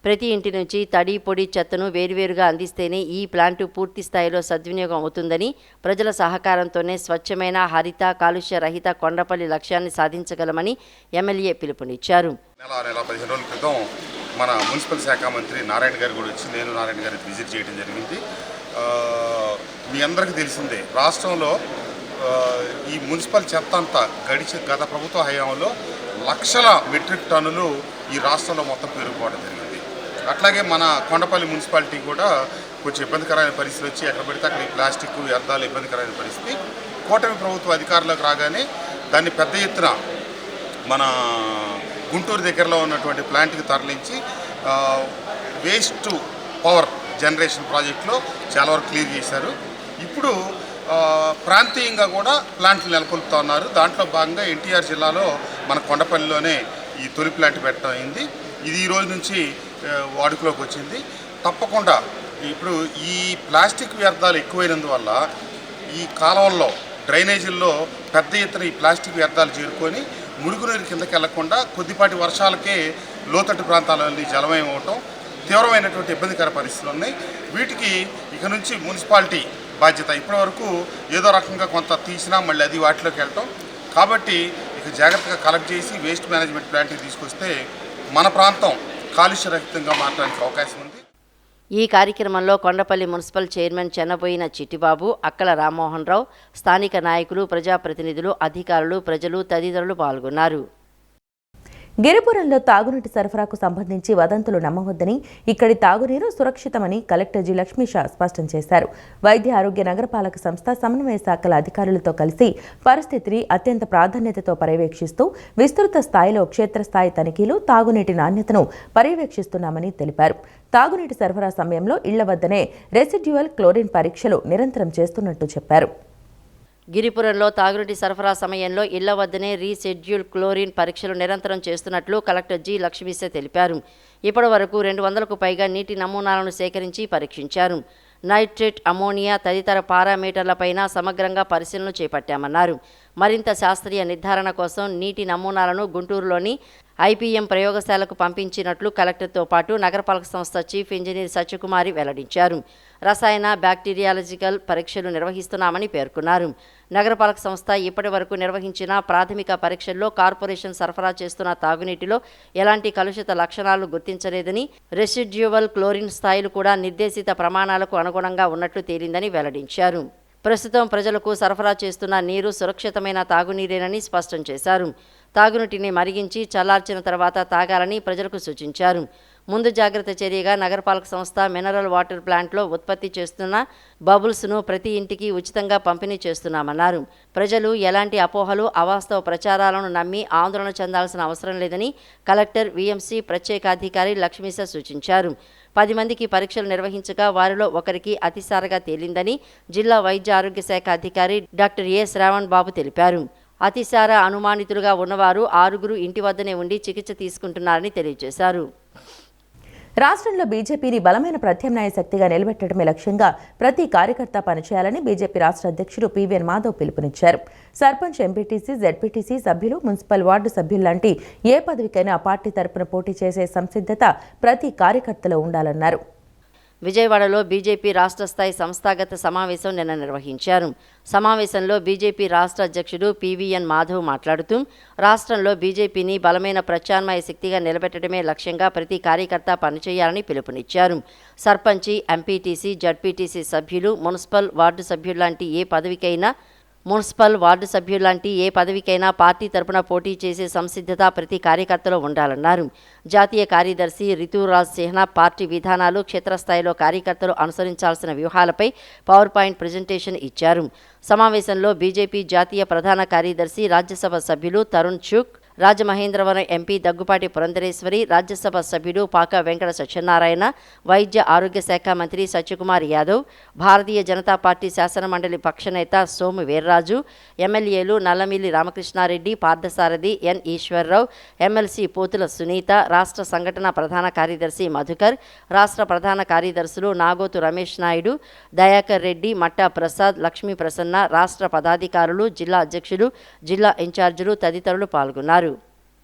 ప్రతి ఇంటి నుంచి తడి పొడి చెత్తను వేరువేరుగా అందిస్తేనే ఈ ప్లాంటు పూర్తి స్థాయిలో సద్వినియోగం అవుతుందని, ప్రజల సహకారంతోనే స్వచ్ఛమైన హరిత కాలుష్య రహిత కొండపల్లి లక్ష్యాన్ని సాధించగలమని ఎమ్మెల్యే పిలుపునిచ్చారు. నెల 15 రోజుల క్రితం మన మున్సిపల్ శాఖ మంత్రి నారాయణ గారు కూడా వచ్చి నేను నారాయణ గారి విజిట్ చేయడం జరిగింది. మీ అందరికీ తెలిసిందే, రాష్ట్రంలో ఈ మున్సిపల్ చెత్త అంతా గత ప్రభుత్వ హయాంలో లక్షల మెట్రిక్ టన్నులు ఈ రాష్ట్రంలో మొత్తం పేరుకుపోవడం జరిగింది. అట్లాగే మన కొండపల్లి మున్సిపాలిటీ కూడా కొంచెం ఇబ్బందికరమైన పరిస్థితి వచ్చి ఎక్కడ పెడితే అక్కడ ఈ ప్లాస్టిక్ వ్యర్థాలు ఇబ్బందికరమైన పరిస్థితి. కూటమి ప్రభుత్వం అధికారంలోకి రాగానే దాన్ని పెద్ద ఎత్తున మన గుంటూరు దగ్గరలో ఉన్నటువంటి ప్లాంట్కి తరలించి వేస్ట్ టు పవర్ జనరేషన్ ప్రాజెక్టులో చాలా వరకు క్లియర్ చేశారు. ఇప్పుడు ప్రాంతీయంగా కూడా ప్లాంట్లు నెలకొల్పుతూ ఉన్నారు. దాంట్లో భాగంగా ఎన్టీఆర్ జిల్లాలో మన కొండపల్లిలోనే ఈ తొలి ప్లాంట్ పెట్టడం అయింది. ఇది ఈ రోజు నుంచి వాడుకలోకి వచ్చింది. తప్పకుండా ఇప్పుడు ఈ ప్లాస్టిక్ వ్యర్థాలు ఎక్కువైనందువల్ల ఈ కాలువల్లో డ్రైనేజీల్లో పెద్ద ఎత్తున ఈ ప్లాస్టిక్ వ్యర్థాలు చేరుకొని మురుగునీరు కిందకి వెళ్లకుండా కొద్దిపాటి వర్షాలకే లోతట్టు ప్రాంతాలన్నీ జలమయం అవటం, తీవ్రమైనటువంటి ఇబ్బందికర పరిస్థితులు ఉన్నాయి. వీటికి ఇక నుంచి మున్సిపాలిటీ బాధ్యత. ఇప్పటి వరకు ఏదో రకంగా కొంత తీసినా మళ్ళీ అది వాటిలోకి వెళ్ళటం. కాబట్టి ఇక జాగ్రత్తగా కలెక్ట్ చేసి వేస్ట్ మేనేజ్మెంట్ ప్లాంట్కి తీసుకొస్తే మన ప్రాంతం కాలుష్యరహితంగా మారడానికి అవకాశం ఉంది. ఈ కార్యక్రమంలో కొండపల్లి మున్సిపల్ చైర్మన్ చెన్నబోయిన చిట్టిబాబు, అక్కల రామ్మోహన్ రావు, స్థానిక నాయకులు, ప్రజాప్రతినిధులు, అధికారులు, ప్రజలు తదితరులు పాల్గొన్నారు. గిరిపురంలో తాగునీటి సరఫరాకు సంబంధించి వదంతులు నమ్మవద్దని, ఇక్కడి తాగునీరు సురక్షితమని కలెక్టర్ జి లక్ష్మీషా స్పష్టం చేశారు. వైద్య ఆరోగ్య నగరపాలక సంస్థ సమన్వయ శాఖల అధికారులతో కలిసి పరిస్థితిని అత్యంత ప్రాధాన్యతతో పర్యవేక్షిస్తూ విస్తృత స్థాయిలో క్షేత్రస్థాయి తనిఖీలు, తాగునీటి నాణ్యతను పర్యవేక్షిస్తున్నామని తెలిపారు. తాగునీటి సరఫరా సమయంలో ఇళ్ల వద్దనే రెసిడ్యువల్ క్లోరిన్ పరీక్షలు నిరంతరం చేస్తున్నట్టు చెప్పారు. గిరిపురంలో తాగునీటి సరఫరా సమయంలో ఇళ్ల వద్దనే రీషెడ్యూల్ క్లోరిన్ పరీక్షలు నిరంతరం చేస్తున్నట్లు కలెక్టర్ జి లక్ష్మీశ తెలిపారు. ఇప్పటి వరకు 200కు పైగా నీటి నమూనాలను సేకరించి పరీక్షించారు. నైట్రేట్, అమోనియా తదితర పారామీటర్లపైన సమగ్రంగా పరిశీలన చేపట్టామన్నారు. మరింత శాస్త్రీయ నిర్ధారణ కోసం నీటి నమూనాలను గుంటూరులోని ఐపీఎం ప్రయోగశాలకు పంపించినట్లు కలెక్టర్తో పాటు నగరపాలక సంస్థ చీఫ్ ఇంజనీర్ సత్యకుమారి వెల్లడించారు. రసాయన, బ్యాక్టీరియాలజికల్ పరీక్షలు నిర్వహిస్తున్నామని పేర్కొన్నారు. నగరపాలక సంస్థ ఇప్పటి వరకు నిర్వహించిన ప్రాథమిక పరీక్షల్లో కార్పొరేషన్ సరఫరా చేస్తున్న తాగునీటిలో ఎలాంటి కలుషిత లక్షణాలు గుర్తించలేదని, రెసిడ్యువల్ క్లోరిన్ స్థాయిలు కూడా నిర్దేశిత ప్రమాణాలకు అనుగుణంగా ఉన్నట్లు తేలిందని వెల్లడించారు. ప్రస్తుతం ప్రజలకు సరఫరా చేస్తున్న నీరు సురక్షితమైన తాగునీరేనని స్పష్టం చేశారు. తాగునీటిని మరిగించి చల్లార్చిన తర్వాత తాగాలని ప్రజలకు సూచించారు. ముందు జాగ్రత్త చర్యగా నగరపాలక సంస్థ మినరల్ వాటర్ ప్లాంట్లో ఉత్పత్తి చేస్తున్న బబుల్స్ను ప్రతి ఇంటికి ఉచితంగా పంపిణీ చేస్తున్నామన్నారు. ప్రజలు ఎలాంటి అపోహలు, అవాస్తవ ప్రచారాలను నమ్మి ఆందోళన చెందాల్సిన అవసరం లేదని కలెక్టర్ వీఎంసీ ప్రత్యేకాధికారి లక్ష్మీశ సూచించారు. 10 మందికి పరీక్షలు నిర్వహించగా వారిలో ఒకరికి అతిసారగా తేలిందని జిల్లా వైద్య ఆరోగ్య శాఖ అధికారి డాక్టర్ ఏ శ్రావణ్ బాబు తెలిపారు. అతిసార అనుమానితులుగా ఉన్నవారు 6 ఇంటి వద్దనే ఉండి చికిత్స తీసుకుంటున్నారని తెలియజేశారు. రాష్ట్రంలో బీజేపీని బలమైన ప్రత్యామ్నాయ శక్తిగా నిలబెట్టడమే లక్ష్యంగా ప్రతి కార్యకర్త పనిచేయాలని బీజేపీ రాష్ట్ర అధ్యక్షుడు పీవీఎన్ మాధవ్ పిలుపునిచ్చారు. సర్పంచ్, ఎంపీటీసీ, జెడ్పీటీసీ సభ్యులు, మున్సిపల్ వార్డు సభ్యుల్లాంటి ఏ పదవికైనా పార్టీ తరపున పోటీ చేసే సంసిద్ధత ప్రతి కార్యకర్తలో ఉండాలన్నారు. విజయవాడలో బీజేపీ రాష్ట్ర స్థాయి సంస్థాగత సమావేశం నిన్న నిర్వహించారు. సమావేశంలో బీజేపీ రాష్ట్ర అధ్యక్షుడు పీవీఎన్ మాధవ్ మాట్లాడుతూ రాష్ట్రంలో బీజేపీని బలమైన ప్రత్యామ్నాయ శక్తిగా నిలబెట్టడమే లక్ష్యంగా ప్రతి కార్యకర్త పనిచేయాలని పిలుపునిచ్చారు. సర్పంచి, ఎంపీటీసీ, జడ్పీటీసీ సభ్యులు, మున్సిపల్ వార్డు సభ్యులాంటి ఏ పదవికైనా పార్టీ తరపున పోటీ చేసే సంసిద్ధత ప్రతి కార్యకర్తలో ఉండాలన్నారు. జాతీయ కార్యదర్శి రితురాజ్ సిన్హా పార్టీ విధానాలు, క్షేత్రస్థాయిలో కార్యకర్తలు అనుసరించాల్సిన వ్యూహాలపై పవర్ పాయింట్ ప్రెజెంటేషన్ ఇచ్చారు. సమావేశంలో బీజేపీ జాతీయ ప్రధాన కార్యదర్శి, రాజ్యసభ సభ్యులు తరుణ్ చుక్, రాజమహేంద్రవరం ఎంపీ దగ్గుపాటి పురంధరేశ్వరి, రాజ్యసభ సభ్యుడు పాక వెంకట సత్యనారాయణ, వైద్య ఆరోగ్య శాఖ మంత్రి సత్యకుమార్ యాదవ్, భారతీయ జనతా పార్టీ శాసనమండలి పక్షనేత సోము వీర్రాజు, ఎమ్మెల్యేలు నల్లమిల్లి రామకృష్ణారెడ్డి, పార్థసారథి, ఎన్ ఈశ్వర్రావు, ఎమ్మెల్సీ పోతుల సునీత, రాష్ట్ర సంఘటన ప్రధాన కార్యదర్శి మధుకర్, రాష్ట్ర ప్రధాన కార్యదర్శులు నాగోతు రమేష్ నాయుడు, దయాకర్ రెడ్డి, మట్టా ప్రసాద్, లక్ష్మీ ప్రసన్న, రాష్ట్ర పదాధికారులు, జిల్లా అధ్యక్షులు, జిల్లా ఇన్ఛార్జీలు తదితరులు పాల్గొన్నారు.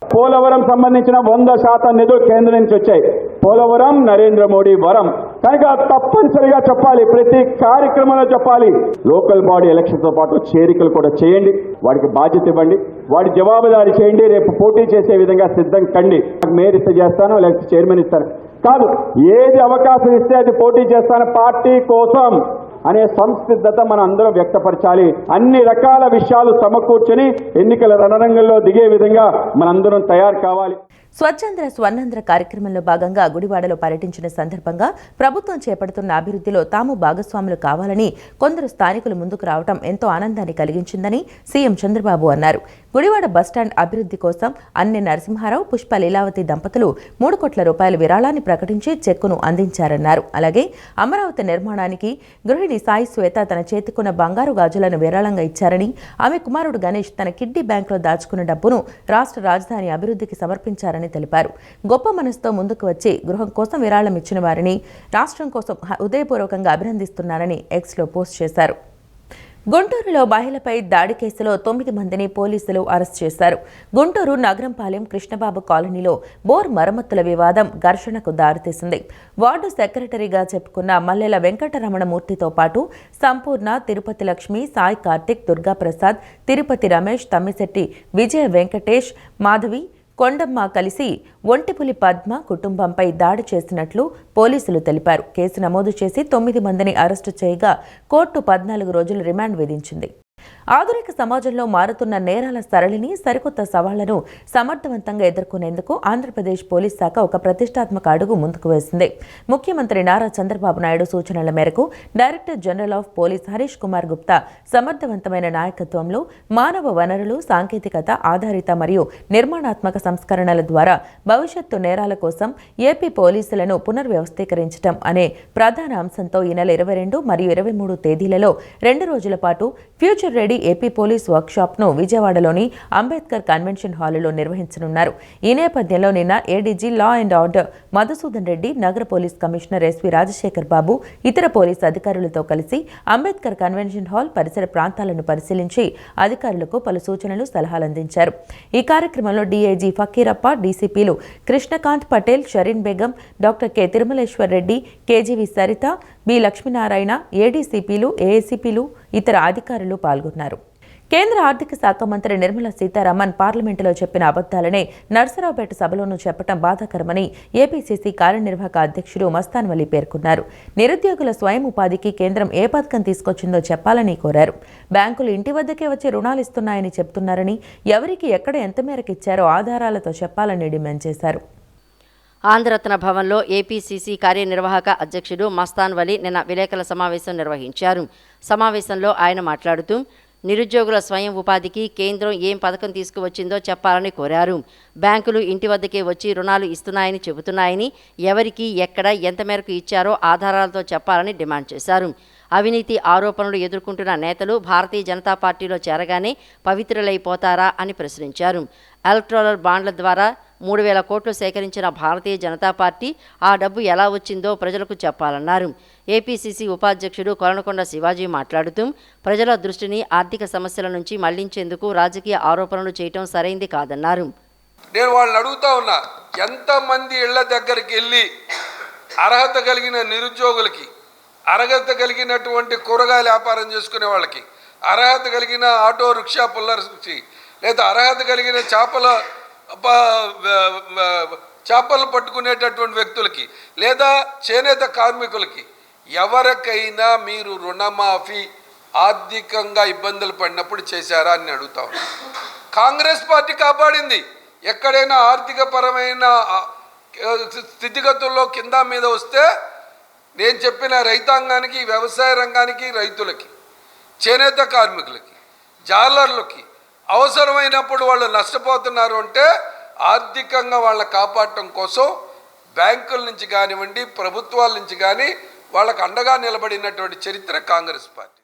పోలవరం సంబంధించిన 100% నిధులు కేంద్రం నుంచి వచ్చాయి. పోలవరం నరేంద్ర మోడీ వరం కనుక తప్పనిసరిగా చెప్పాలి, ప్రతి కార్యక్రమంలో చెప్పాలి. లోకల్ బాడీ ఎలక్షన్తో పాటు చేరికలు కూడా చేయండి, వాడికి బాధ్యత ఇవ్వండి, వాడి జవాబుదారీ చేయండి. రేపు పోటీ చేసే విధంగా సిద్ధం కండి. మేయర్ ఇస్తే చేస్తాను, లేకపోతే చైర్మన్ ఇస్తాను కాదు, ఏది అవకాశం ఇస్తే అది పోటీ చేస్తాను పార్టీ కోసం అనే సంసిద్ధత మనం అందరం వ్యక్తపరచాలి. అన్ని రకాల విషయాలు సమకూర్చొని ఎన్నికల రణరంగంలో దిగే విధంగా మనందరం తయారు కావాలి. స్వచ్ఛంద్ర స్వర్ణాంధ్ర కార్యక్రమంలో భాగంగా గుడివాడలో పర్యటించిన సందర్భంగా ప్రభుత్వం చేపడుతున్న అభివృద్ధిలో తాము భాగస్వాములు కావాలని కొందరు స్థానికులు ముందుకు రావడం ఎంతో ఆనందాన్ని కలిగించిందని సీఎం చంద్రబాబు అన్నారు. గుడివాడ బస్టాండ్ అభివృద్ధి కోసం అన్నె నరసింహారావు, పుష్ప లీలావతి దంపతులు 3 కోట్ల రూపాయల విరాళాన్ని ప్రకటించి చెక్కును అందించారన్నారు. అలాగే అమరావతి నిర్మాణానికి గృహిణి సాయి శ్వేత తన చేతికున్న బంగారు గాజులను విరాళంగా ఇచ్చారని, ఆమె కుమారుడు గణేష్ తన కిడ్డీ బ్యాంకులో దాచుకున్న డబ్బును రాష్ట్ర రాజధాని అభివృద్ధికి సమర్పించారని తెలిపారు. గొప్ప మనసుతో ముందుకు వచ్చి గృహం కోసం విరాళం ఇచ్చిన వారిని రాష్ట్రం కోసం హృదయపూర్వకంగా అభినందిస్తున్నారని ఎక్స్లో పోస్ట్ చేశారు. గుంటూరులో మహిళపై దాడి కేసులో 9 మందిని పోలీసులు అరెస్ట్ చేశారు. గుంటూరు నగరంపాలెం కృష్ణబాబు కాలనీలో బోర్ మరమ్మతుల వివాదం ఘర్షణకు దారితీసింది. వార్డు సెక్రటరీగా చెప్పుకున్న మల్లెల వెంకటరమణమూర్తితో పాటు సంపూర్ణ, తిరుపతి లక్ష్మి, సాయి కార్తిక్, దుర్గాప్రసాద్, తిరుపతి రమేష్, తమ్మిశెట్టి విజయ వెంకటేష్, మాధవి, కొండమ్మ కలిసి ఒంటిపులి పద్మ కుటుంబంపై దాడి చేసినట్లు పోలీసులు తెలిపారు. కేసు నమోదు చేసి 9 మందిని అరెస్టు చేయగా కోర్టు 14 రోజులు రిమాండ్ విధించింది. ఆధునిక సమాజంలో మారుతున్న నేరాల సరళిని, సరికొత్త సవాళ్లను సమర్థవంతంగా ఎదుర్కొనేందుకు ఆంధ్రప్రదేశ్ పోలీస్ శాఖ ఒక ప్రతిష్టాత్మక అడుగు ముందుకు వేసింది. ముఖ్యమంత్రి నారా చంద్రబాబు నాయుడు సూచనల మేరకు director general of police Harish Kumar Gupta సమర్థవంతమైన నాయకత్వంలో మానవ వనరులు, సాంకేతికత ఆధారిత మరియు నిర్మాణాత్మక సంస్కరణల ద్వారా భవిష్యత్తు నేరాల కోసం ఏపీ పోలీసులను పునర్వ్యవస్థీకరించడం అనే ప్రధాన అంశంతో ఈ నెల 22 మరియు 23 తేదీలలో 2 రోజుల పాటు ఫ్యూచర్ రెడీ ఏపీ పోలీస్ వర్క్షాప్ను విజయవాడలోని అంబేద్కర్ కన్వెన్షన్ హాలులో నిర్వహించనున్నారు. ఈ నేపథ్యంలో నిన్న ADG law and order Madhusudan Reddy, నగర పోలీస్ కమిషనర్ ఎస్వి రాజశేఖర్ బాబు ఇతర పోలీస్ అధికారులతో కలిసి అంబేద్కర్ కన్వెన్షన్ హాల్ పరిసర ప్రాంతాలను పరిశీలించి అధికారులకు పలు సూచనలు, సలహాలు అందించారు. ఈ కార్యక్రమంలో డీఐజీ ఫకీరప్ప, డీసీపీలు Krishnakant Patel, Shireen Begum, doctor K Tirumaleshwar Reddy, KGV Saritha, B Lakshminarayana, ఏడీసీపీలు, ఏఏసీపీలు ఇతర అధికారులు పాల్గొన్నారు. కేంద్ర ఆర్థిక శాఖ మంత్రి నిర్మలా సీతారామన్ పార్లమెంటులో చెప్పిన అబద్దాలనే నర్సరావుపేట సభలోనూ చెప్పడం బాధాకరమని ఏపీసీసీ కార్యనిర్వాహక అధ్యక్షుడు మస్తాన్ వలీ పేర్కొన్నారు. నిరుద్యోగుల స్వయం ఉపాధికి కేంద్రం ఏ పథకం తీసుకొచ్చిందో చెప్పాలని కోరారు. బ్యాంకులు ఇంటి వద్దకే వచ్చి రుణాలు ఇస్తున్నాయని చెప్తున్నారని, ఎవరికి ఎక్కడ ఎంత మేరకు ఇచ్చారో ఆధారాలతో చెప్పాలని డిమాండ్ చేశారు. ఆంధ్రరత్న భవన్లో ఏపీసీసీ కార్యనిర్వాహక అధ్యక్షుడు మస్తాన్ వలీ నిన్న విలేకరుల సమావేశం నిర్వహించారు. సమావేశంలో ఆయన మాట్లాడుతూ నిరుద్యోగుల స్వయం ఉపాధికి కేంద్రం ఏం పథకం తీసుకువచ్చిందో చెప్పాలని కోరారు. బ్యాంకులు ఇంటి వద్దకే వచ్చి రుణాలు ఇస్తున్నాయని చెబుతున్నాయని, ఎవరికి ఎక్కడ ఎంత మేరకు ఇచ్చారో ఆధారాలతో చెప్పాలని డిమాండ్ చేశారు. అవినీతి ఆరోపణలు ఎదుర్కొంటున్న నేతలు భారతీయ జనతా పార్టీలో చేరగానే పవిత్రులైపోతారా అని ప్రశ్నించారు. ఎలక్టోరల్ బాండ్ల ద్వారా 3,000 కోట్లు సేకరించిన భారతీయ జనతా పార్టీ ఆ డబ్బు ఎలా వచ్చిందో ప్రజలకు చెప్పాలన్నారు. ఏపీసీసీ ఉపాధ్యక్షుడు కొలనకొండ శివాజీ మాట్లాడుతూ ప్రజల దృష్టిని ఆర్థిక సమస్యల నుంచి మళ్లించేందుకు రాజకీయ ఆరోపణలు చేయటం సరైంది కాదన్నారు. నేను వాళ్ళని అడుగుతా ఉన్నా, ఎంతమంది ఇళ్ల దగ్గరికి వెళ్ళి అర్హత కలిగిన నిరుద్యోగులకి, అర్హత కలిగినటువంటి కూరగాయల వ్యాపారం చేసుకునే వాళ్ళకి, అర్హత కలిగిన ఆటో రిక్షా పుల్లర్స్కి, లేదా అర్హత కలిగిన చేపలు పట్టుకునేటటువంటి వ్యక్తులకి, లేదా చేనేత కార్మికులకి, ఎవరికైనా మీరు రుణమాఫీ ఆర్థికంగా ఇబ్బందులు పడినప్పుడు చేశారా అని అడుగుతా ఉన్నా. కాంగ్రెస్ పార్టీ కాపాడింది. ఎక్కడైనా ఆర్థిక పరమైన స్థితిగతుల్లో కింద మీద వస్తే నేను చెప్పిన రైతాంగానికి, వ్యవసాయ రంగానికి, రైతులకి, చేనేత కార్మికులకి, జాలర్లకి అవసరమైనప్పుడు వాళ్ళు నష్టపోతున్నారు అంటే ఆర్థికంగా వాళ్ళని కాపాడటం కోసం బ్యాంకుల నుంచి కానివ్వండి, ప్రభుత్వాల నుంచి కానీ వాళ్ళకు అండగా నిలబడినటువంటి చరిత్ర కాంగ్రెస్ పార్టీ.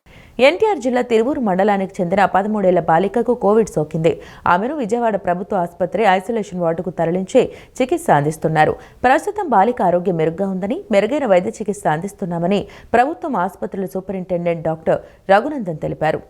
ఎన్టీఆర్ జిల్లా తిరువూరు మండలానికి చెందిన 13 ఏళ్ల బాలికకు కోవిడ్ సోకింది. ఆమెను విజయవాడ ప్రభుత్వ ఆసుపత్రి ఐసోలేషన్ వార్డుకు తరలించి చికిత్స అందిస్తున్నారు. ప్రస్తుతం బాలిక ఆరోగ్యం మెరుగ్గా ఉందని, మెరుగైన వైద్య చికిత్స అందిస్తున్నామని ప్రభుత్వం ఆసుపత్రుల సూపరింటెండెంట్ డాక్టర్ రఘునందన్ తెలిపారు.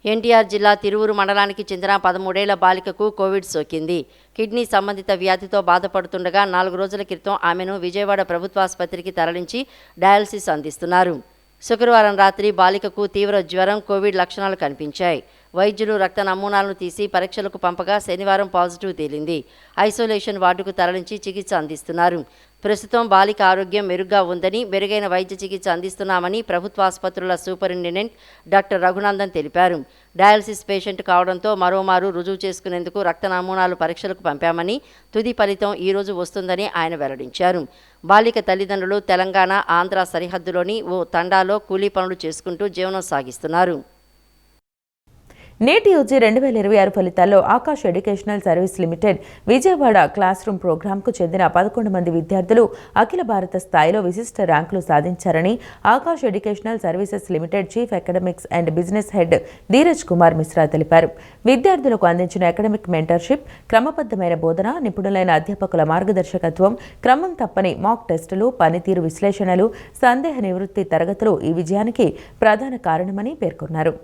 ఎన్టీఆర్ జిల్లా తిరువూరు మండలానికి చెందిన 13 ఏళ్ల బాలికకు కోవిడ్ సోకింది. కిడ్నీ సంబంధిత వ్యాధితో బాధపడుతుండగా 4 రోజుల క్రితం ఆమెను విజయవాడ ప్రభుత్వాసుపత్రికి తరలించి డయాలసిస్ అందిస్తున్నారు. శుక్రవారం రాత్రి బాలికకు తీవ్ర జ్వరం, కోవిడ్ లక్షణాలు కనిపించాయి. వైద్యులు రక్త నమూనాలను తీసి పరీక్షలకు పంపగా శనివారం పాజిటివ్ తేలింది. ఐసోలేషన్ వార్డుకు తరలించి చికిత్స అందిస్తున్నారు. ప్రస్తుతం బాలిక ఆరోగ్యం మెరుగ్గా ఉందని, మెరుగైన వైద్య చికిత్స అందిస్తున్నామని ప్రభుత్వ ఆసుపత్రుల సూపరింటెండెంట్ డాక్టర్ రఘునందన్ తెలిపారు. డయాలసిస్ పేషెంట్ కావడంతో మరోమారు రుజువు చేసుకునేందుకు రక్త నమూనాలు పరీక్షలకు పంపామని, తుది ఫలితం ఈ రోజు వస్తుందని ఆయన వెల్లడించారు. బాలిక తల్లిదండ్రులు తెలంగాణ, ఆంధ్ర సరిహద్దులోని ఓ తండాలో కూలీ పనులు చేసుకుంటూ జీవనం సాగిస్తున్నారు. నేటి యూజీ 2026 ఫలితాల్లో Aakash educational service limited Vijayawada class room ప్రోగ్రాంకు చెందిన 11 మంది విద్యార్థులు అఖిల భారత స్థాయిలో విశిష్ట ర్యాంకులు సాధించారని Aakash educational services limited chief academics and business head Dheeraj Kumar Mishra తెలిపారు. విద్యార్థులకు అందించిన అకాడమిక్ మెంటర్షిప్, క్రమబద్ధమైన బోధన, నిపుణులైన అధ్యాపకుల మార్గదర్శకత్వం, క్రమం తప్పని మాక్ టెస్టులు, పనితీరు విశ్లేషణలు, సందేహ నివృత్తి తరగతులు ఈ విజయానికి ప్రధాన కారణమని పేర్కొన్నారు.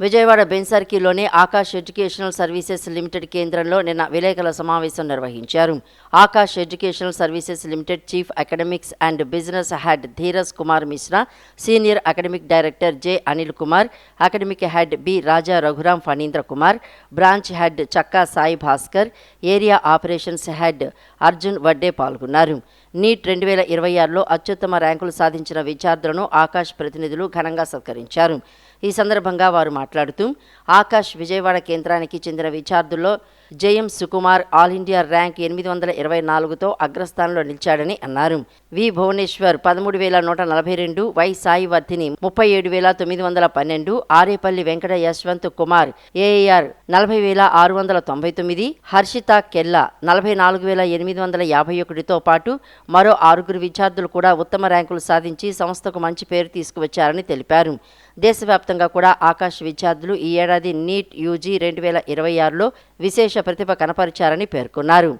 విజయవాడ బెంజ్ సర్కిల్లోని ఆకాష్ ఎడ్యుకేషనల్ సర్వీసెస్ లిమిటెడ్ కేంద్రంలో నిన్న విలేకరుల సమావేశం నిర్వహించారు. Aakash educational services limited chief academics and business head Dheeraj Kumar Mishra, senior academic director J Anil Kumar, academic head B Raja Raghuram Phanindra Kumar, branch head Chakka Sai Bhaskar, area operations head Arjun Vadde పాల్గొన్నారు. నీట్ 2026లో అత్యుత్తమ ర్యాంకులు సాధించిన విద్యార్థులను ఆకాష్ ప్రతినిధులు ఘనంగా సత్కరించారు. ఈ సందర్భంగా వారు మాట్లాడుతూ ఆకాష్ విజయవాడ కేంద్రానికి చెందిన విద్యార్థుల్లో JM Sukumar all India rank 824తో అగ్రస్థానంలో నిలిచాడని అన్నారు. V Bhuvaneshwar 13,142, Y Sai Vardhini 37,912, Arepalli Venkata Yashwanth Kumar AR 40,699, Harshitha Kella 44,851తో పాటు మరో 6 విద్యార్థులు కూడా ఉత్తమ ర్యాంకులు సాధించి సంస్థకు మంచి పేరు తీసుకువచ్చారని తెలిపారు. దేశవ్యాప్తంగా కూడా ఆకాష్ విద్యార్థులు ఈ ఏడాది నీట్ యూజీ 2026లో విశేష ప్రతిభ కనపరిచారని పేర్కొన్నారు.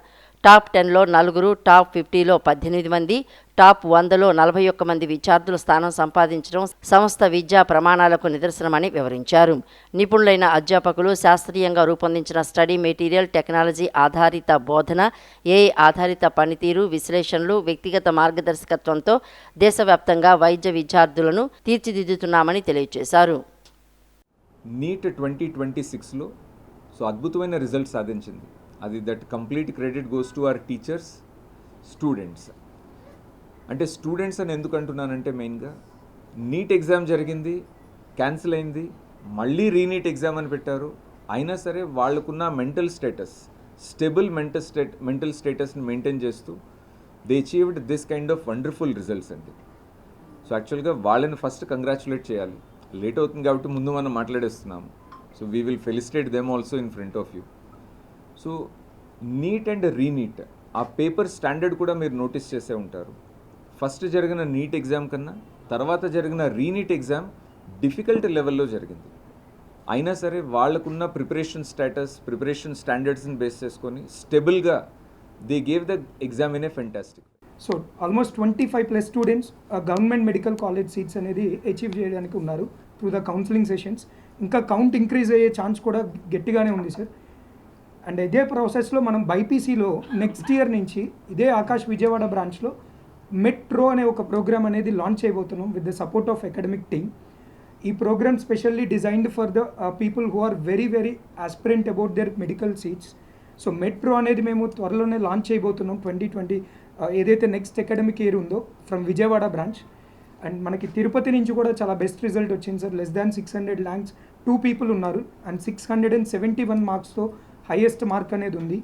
టాప్ 10లో 4, టాప్ 50లో 18 మంది, టాప్ 100లో 41 మంది విద్యార్థులు స్థానం సంపాదించడం సంస్థ విద్యా ప్రమాణాలకు నిదర్శనమని వివరించారు. నిపుణులైన అధ్యాపకులు శాస్త్రీయంగా రూపొందించిన స్టడీ మెటీరియల్, టెక్నాలజీ ఆధారిత బోధన, ఏఐ ఆధారిత పనితీరు, విశ్లేషణలు, వ్యక్తిగత మార్గదర్శకత్వంతో దేశవ్యాప్తంగా వైద్య విద్యార్థులను తీర్చిదిద్దుతున్నామని తెలియజేశారు. నీట్ 2026లో అద్భుతమైన రిజల్ట్ సాధించింది. అది that complete credit goes to our teachers, students. అంటే స్టూడెంట్స్ అని ఎందుకు అంటున్నానంటే మెయిన్గా నీట్ ఎగ్జామ్ జరిగింది, క్యాన్సిల్ అయింది, మళ్ళీ రీనీట్ ఎగ్జామ్ అని పెట్టారు. అయినా సరే వాళ్ళకున్న మెంటల్ స్టేటస్, స్టేబుల్ మెంటల్ స్టేటస్ని మెయింటైన్ చేస్తూ they achieved this kind of wonderful results అండి. సో యాక్చువల్గా వాళ్ళని ఫస్ట్ కంగ్రాచులేట్ చేయాలి. లేట్ అవుతుంది కాబట్టి ముందు మనం మాట్లాడేస్తున్నాము. So we will felicitate them also in front of you. So NEET and ReNEET uh paper standard కూడా మీరు నోటీస్ చేసే ఉంటారు. ఫస్ట్ జరిగిన నీట్ ఎగ్జామ్ కన్నా తర్వాత జరిగిన రీనీట్ ఎగ్జామ్ డిఫికల్ట్ లెవెల్లో జరిగింది. అయినా సరే వాళ్ళకున్న ప్రిపరేషన్ స్టాండర్డ్స్ని బేస్ చేసుకొని స్టెబుల్గా they gave the exam in a fantastic. So almost 25+ students government medical college seats అనేది అచీవ్ చేయడానికి ఉన్నారు త్రూ ద కౌన్సిలింగ్ సెషన్స్. ఇంకా కౌంట్ ఇంక్రీజ్ అయ్యే ఛాన్స్ కూడా గట్టిగానే ఉంది సార్. అండ్ ఇదే ప్రాసెస్లో మనం బైపీసీలో నెక్స్ట్ ఇయర్ నుంచి ఇదే ఆకాష్ విజయవాడ బ్రాంచ్లో మెట్రో అనే ఒక ప్రోగ్రామ్ అనేది లాంచ్ చేయబోతున్నాం with the support of academic team. ఈ program specially designed for the people who are very very aspirant about their medical seats. So metro అనేది మేము త్వరలోనే లాంచ్ చేయబోతున్నాం 2020 ఏదైతే నెక్స్ట్ అకాడమిక్ ఇయర్ ఉందో ఫ్రమ్ విజయవాడ బ్రాంచ్. అండ్ మనకి తిరుపతి నుంచి కూడా చాలా బెస్ట్ రిజల్ట్ వచ్చింది sir. Less than 600 ranks 2 people ఉన్నారు అండ్ 671 మార్క్స్తో హైయెస్ట్ మార్క్ అనేది ఉంది.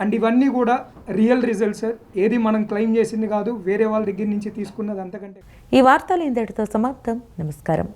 అండ్ ఇవన్నీ కూడా రియల్ రిజల్ట్ సార్. ఏది మనం క్లెయిమ్ చేసింది కాదు, వేరే వాళ్ళ దగ్గర నుంచి తీసుకున్నది. అంతకంటే ఈ వార్తలు ఇంతటితో సమాప్తం. నమస్కారం.